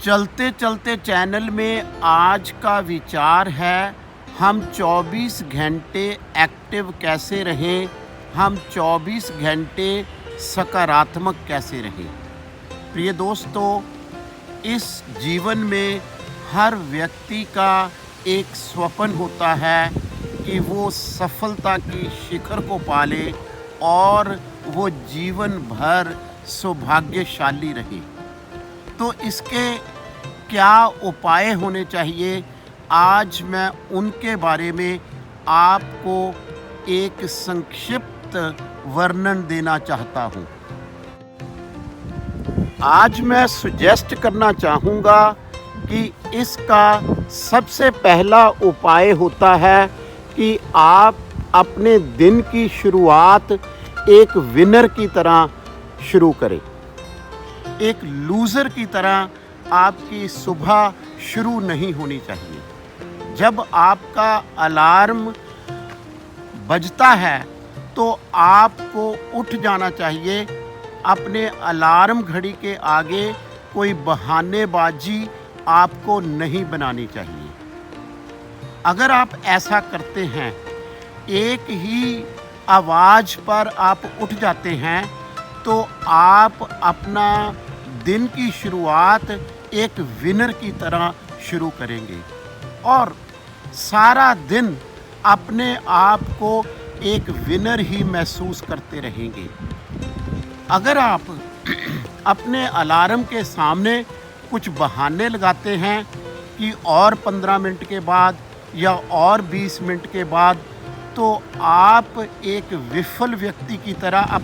चलते चलते चैनल में आज का विचार है, हम 24 घंटे एक्टिव कैसे रहें, हम 24 घंटे सकारात्मक कैसे रहें। प्रिय दोस्तों, इस जीवन में हर व्यक्ति का एक स्वप्न होता है कि वो सफलता की शिखर को पाले और वो जीवन भर सौभाग्यशाली रहे। तो इसके क्या उपाय होने चाहिए, आज मैं उनके बारे में आपको एक संक्षिप्त वर्णन देना चाहता हूँ। आज मैं सुजेस्ट करना चाहूँगा कि इसका सबसे पहला उपाय होता है कि आप अपने दिन की शुरुआत एक विनर की तरह शुरू करें। एक लूज़र की तरह आपकी सुबह शुरू नहीं होनी चाहिए। जब आपका अलार्म बजता है तो आपको उठ जाना चाहिए। अपने अलार्म घड़ी के आगे कोई बहानेबाजी आपको नहीं बनानी चाहिए। अगर आप ऐसा करते हैं, एक ही आवाज़ पर आप उठ जाते हैं, तो आप अपना दिन की शुरुआत एक विनर की तरह शुरू करेंगे और सारा दिन अपने आप को एक विनर ही महसूस करते रहेंगे। अगर आप अपने अलार्म के सामने कुछ बहाने लगाते हैं कि और 15 मिनट के बाद या और 20 मिनट के बाद, तो आप एक विफल व्यक्ति की तरह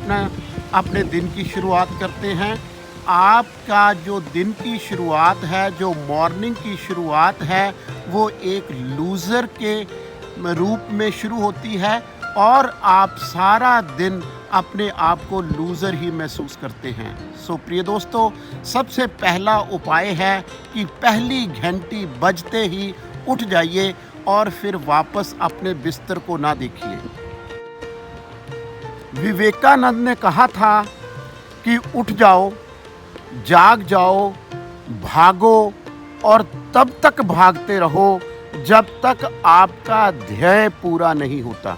अपने दिन की शुरुआत करते हैं। आपका जो दिन की शुरुआत है, जो मॉर्निंग की शुरुआत है, वो एक लूज़र के रूप में शुरू होती है और आप सारा दिन अपने आप को लूज़र ही महसूस करते हैं। सो प्रिय दोस्तों, सबसे पहला उपाय है कि पहली घंटी बजते ही उठ जाइए और फिर वापस अपने बिस्तर को ना देखिए। विवेकानंद ने कहा था कि उठ जाओ, जाग जाओ, भागो और तब तक भागते रहो जब तक आपका ध्येय पूरा नहीं होता।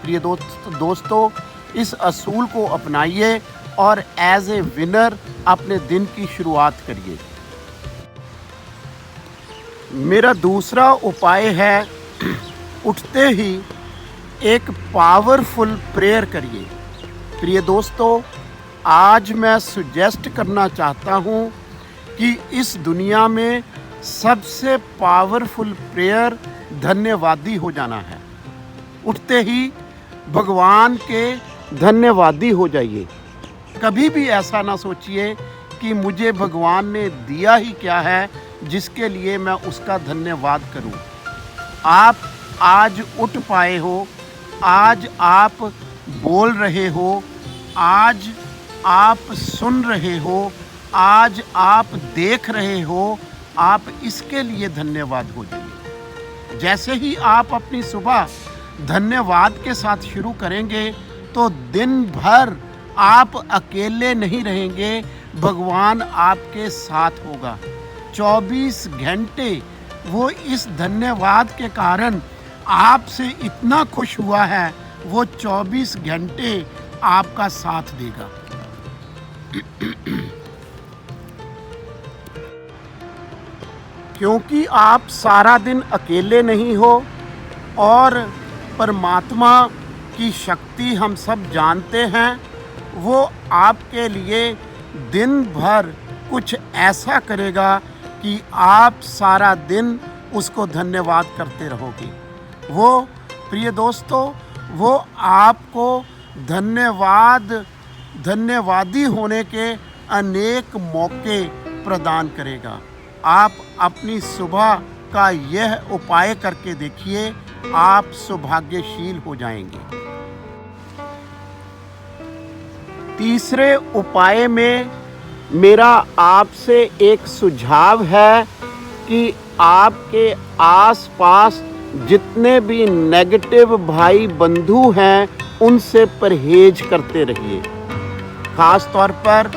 प्रिय दोस्तों, इस असूल को अपनाइए और एज ए विनर अपने दिन की शुरुआत करिए। मेरा दूसरा उपाय है, उठते ही एक पावरफुल प्रेयर करिए। प्रिय दोस्तों, आज मैं सुजेस्ट करना चाहता हूँ कि इस दुनिया में सबसे पावरफुल प्रेयर धन्यवादी हो जाना है। उठते ही भगवान के धन्यवादी हो जाइए। कभी भी ऐसा ना सोचिए कि मुझे भगवान ने दिया ही क्या है जिसके लिए मैं उसका धन्यवाद करूं। आप आज उठ पाए हो, आज आप बोल रहे हो, आज आप सुन रहे हो, आज आप देख रहे हो, आप इसके लिए धन्यवाद हो जाइए। जैसे ही आप अपनी सुबह धन्यवाद के साथ शुरू करेंगे तो दिन भर आप अकेले नहीं रहेंगे, भगवान आपके साथ होगा। 24 घंटे वो इस धन्यवाद के कारण आपसे इतना खुश हुआ है, वो 24 घंटे आपका साथ देगा। क्योंकि आप सारा दिन अकेले नहीं हो और परमात्मा की शक्ति हम सब जानते हैं, वो आपके लिए दिन भर कुछ ऐसा करेगा कि आप सारा दिन उसको धन्यवाद करते रहोगे। वो प्रिय दोस्तों, वो आपको धन्यवादी होने के अनेक मौके प्रदान करेगा। आप अपनी सुबह का यह उपाय करके देखिए, आप सौभाग्यशील हो जाएंगे। तीसरे उपाय में मेरा आपसे एक सुझाव है कि आपके आसपास जितने भी नेगेटिव भाई बंधु हैं, उनसे परहेज करते रहिए। ख़ास तौर पर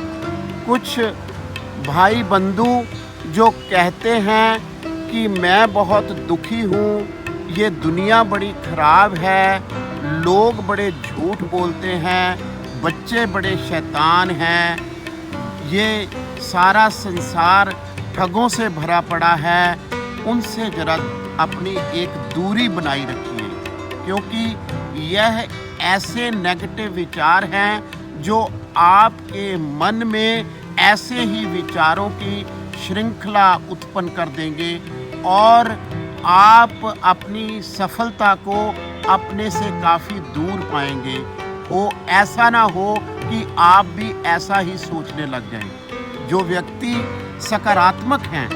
कुछ भाई बंधु जो कहते हैं कि मैं बहुत दुखी हूँ, ये दुनिया बड़ी ख़राब है, लोग बड़े झूठ बोलते हैं, बच्चे बड़े शैतान हैं, ये सारा संसार ठगों से भरा पड़ा है, उनसे ज़रा अपनी एक दूरी बनाई रखिए, क्योंकि यह ऐसे नेगेटिव विचार हैं जो आपके मन में ऐसे ही विचारों की श्रृंखला उत्पन्न कर देंगे और आप अपनी सफलता को अपने से काफ़ी दूर पाएंगे। हो ऐसा ना हो कि आप भी ऐसा ही सोचने लग जाएं। जो व्यक्ति सकारात्मक हैं,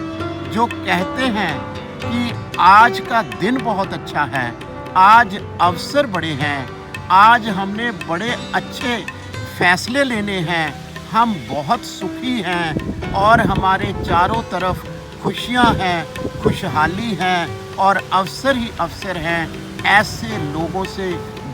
जो कहते हैं कि आज का दिन बहुत अच्छा है, आज अवसर बड़े हैं, आज हमने बड़े अच्छे फैसले लेने हैं, हम बहुत सुखी हैं और हमारे चारों तरफ खुशियां हैं, खुशहाली हैं और अवसर ही अवसर हैं, ऐसे लोगों से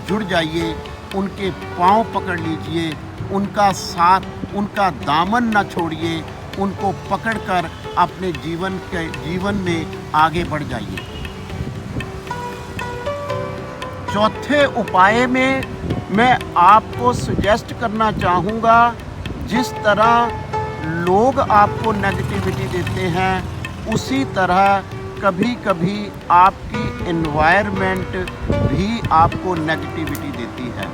जुड़ जाइए, उनके पांव पकड़ लीजिए, उनका साथ, उनका दामन न छोड़िए, उनको पकड़कर अपने जीवन में आगे बढ़ जाइए। चौथे उपाय में मैं आपको सजेस्ट करना चाहूँगा, जिस तरह लोग आपको नेगेटिविटी देते हैं, उसी तरह कभी कभी आपकी एनवायरनमेंट भी आपको नेगेटिविटी देती है।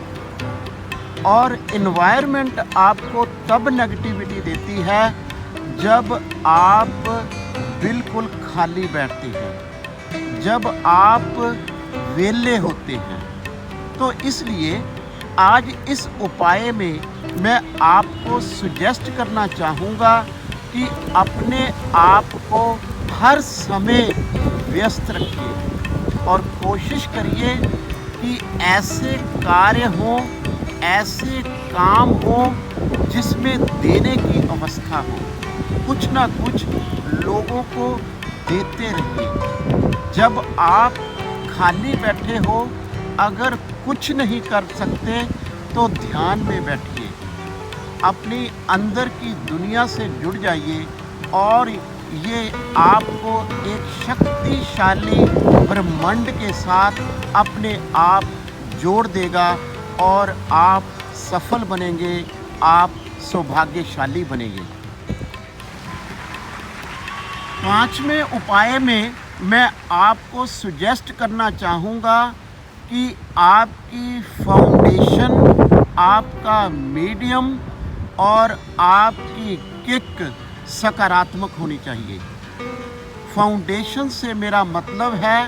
और एनवायरनमेंट आपको तब नेगेटिविटी देती है जब आप बिल्कुल खाली बैठते हैं, जब आप वेले होते हैं। तो इसलिए आज इस उपाय में मैं आपको सजेस्ट करना चाहूँगा कि अपने आप को हर समय व्यस्त रखिए और कोशिश करिए कि ऐसे कार्य हों, ऐसे काम हों जिसमें देने की अवस्था हो, कुछ ना कुछ लोगों को देते रहिए। जब आप खाली बैठे हो, अगर कुछ नहीं कर सकते तो ध्यान में बैठिए, अपनी अंदर की दुनिया से जुड़ जाइए और ये आपको एक शक्तिशाली ब्रह्मांड के साथ अपने आप जोड़ देगा और आप सफल बनेंगे, आप सौभाग्यशाली बनेंगे। पांचवें उपाय में मैं आपको सजेस्ट करना चाहूँगा कि आपकी फाउंडेशन, आपका मीडियम और आपकी किक सकारात्मक होनी चाहिए। फाउंडेशन से मेरा मतलब है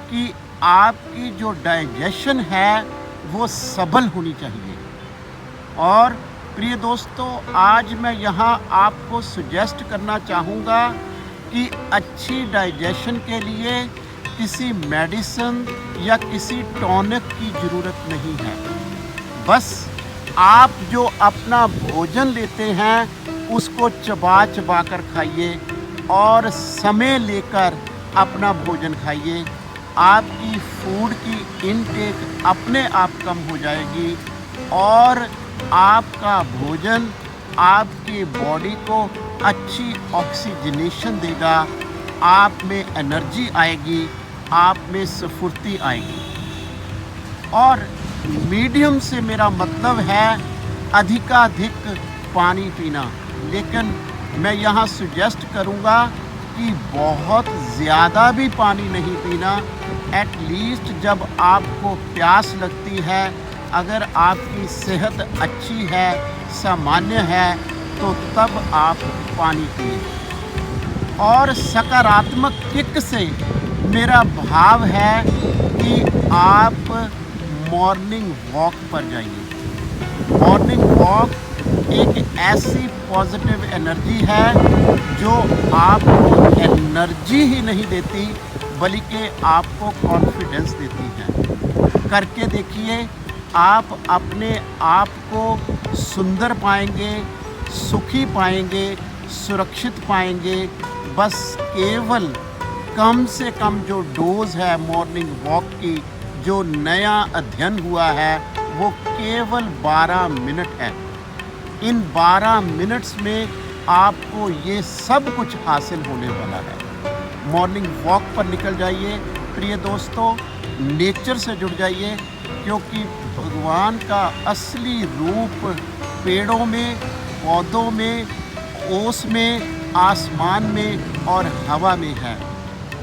कि आपकी जो डाइजेशन है वो सबल होनी चाहिए। और प्रिय दोस्तों, आज मैं यहाँ आपको सजेस्ट करना चाहूँगा कि अच्छी डाइजेशन के लिए किसी मेडिसिन या किसी टॉनिक की ज़रूरत नहीं है। बस आप जो अपना भोजन लेते हैं उसको चबा चबा कर खाइए और समय लेकर अपना भोजन खाइए। आपकी फूड की इनटेक अपने आप कम हो जाएगी और आपका भोजन आपकी बॉडी को अच्छी ऑक्सीजनेशन देगा, आप में एनर्जी आएगी, आप में स्फूर्ति आएगी। और मीडियम से मेरा मतलब है अधिकाधिक पानी पीना, लेकिन मैं यहाँ सजेस्ट करूँगा कि बहुत ज़्यादा भी पानी नहीं पीना। एटलीस्ट जब आपको प्यास लगती है, अगर आपकी सेहत अच्छी है, सामान्य है, तो तब आप पानी पिए। और सकारात्मक किक से मेरा भाव है कि आप मॉर्निंग वॉक पर जाइए। मॉर्निंग वॉक एक ऐसी पॉजिटिव एनर्जी है जो आपको एनर्जी ही नहीं देती बल्कि आपको कॉन्फिडेंस देती है। करके देखिए, आप अपने आप को सुंदर पाएंगे, सुखी पाएंगे, सुरक्षित पाएंगे। बस केवल कम से कम जो डोज है मॉर्निंग वॉक की, जो नया अध्ययन हुआ है, वो केवल 12 मिनट है। इन 12 मिनट्स में आपको ये सब कुछ हासिल होने वाला है। मॉर्निंग वॉक पर निकल जाइए प्रिय दोस्तों, नेचर से जुड़ जाइए, क्योंकि भगवान का असली रूप पेड़ों में, पौधों में, ओस में, आसमान में और हवा में है।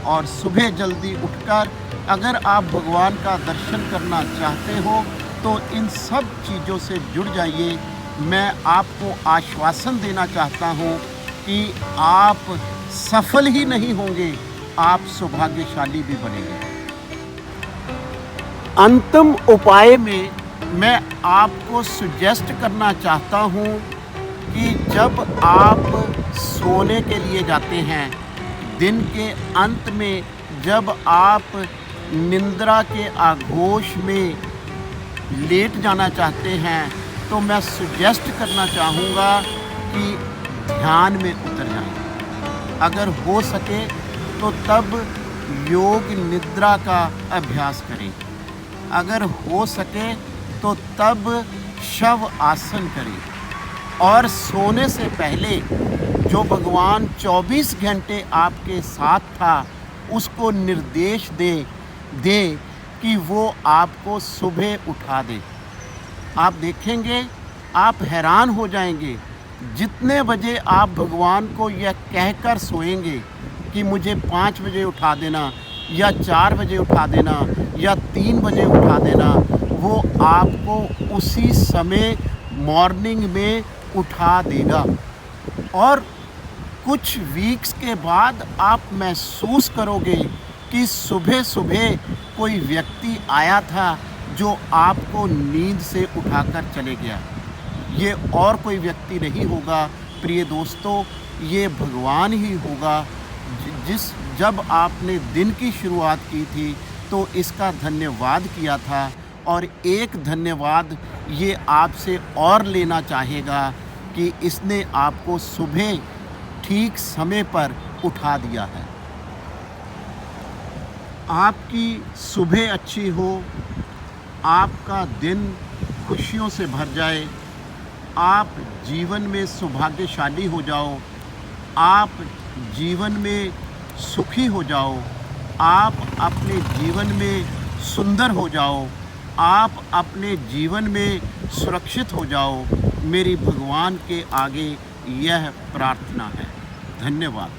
और सुबह जल्दी उठकर अगर आप भगवान का दर्शन करना चाहते हो तो इन सब चीज़ों से जुड़ जाइए। मैं आपको आश्वासन देना चाहता हूँ कि आप सफल ही नहीं होंगे, आप सौभाग्यशाली भी बनेंगे। अंतिम उपाय में मैं आपको सुजेस्ट करना चाहता हूँ कि जब आप सोने के लिए जाते हैं, दिन के अंत में जब आप निंद्रा के आगोश में लेट जाना चाहते हैं, तो मैं सुजेस्ट करना चाहूँगा कि ध्यान में उतर जाएं। अगर हो सके तो तब योग निद्रा का अभ्यास करें। अगर हो सके तो तब शव आसन करें। और सोने से पहले जो भगवान 24 घंटे आपके साथ था, उसको निर्देश दे कि वो आपको सुबह उठा दे। आप देखेंगे, आप हैरान हो जाएंगे, जितने बजे आप भगवान को यह कहकर सोएंगे कि मुझे 5 बजे उठा देना या 4 बजे उठा देना या 3 बजे उठा देना, वो आपको उसी समय मॉर्निंग में उठा देगा। और कुछ वीक्स के बाद आप महसूस करोगे कि सुबह सुबह कोई व्यक्ति आया था जो आपको नींद से उठाकर चले गया। ये और कोई व्यक्ति नहीं होगा प्रिय दोस्तों, ये भगवान ही होगा। जब आपने दिन की शुरुआत की थी तो इसका धन्यवाद किया था, और एक धन्यवाद ये आपसे और लेना चाहेगा कि इसने आपको सुबह ठीक समय पर उठा दिया है। आपकी सुबह अच्छी हो, आपका दिन खुशियों से भर जाए, आप जीवन में सौभाग्यशाली हो जाओ, आप जीवन में सुखी हो जाओ, आप अपने जीवन में सुंदर हो जाओ, आप अपने जीवन में सुरक्षित हो जाओ। मेरी भगवान के आगे यह प्रार्थना है। धन्यवाद।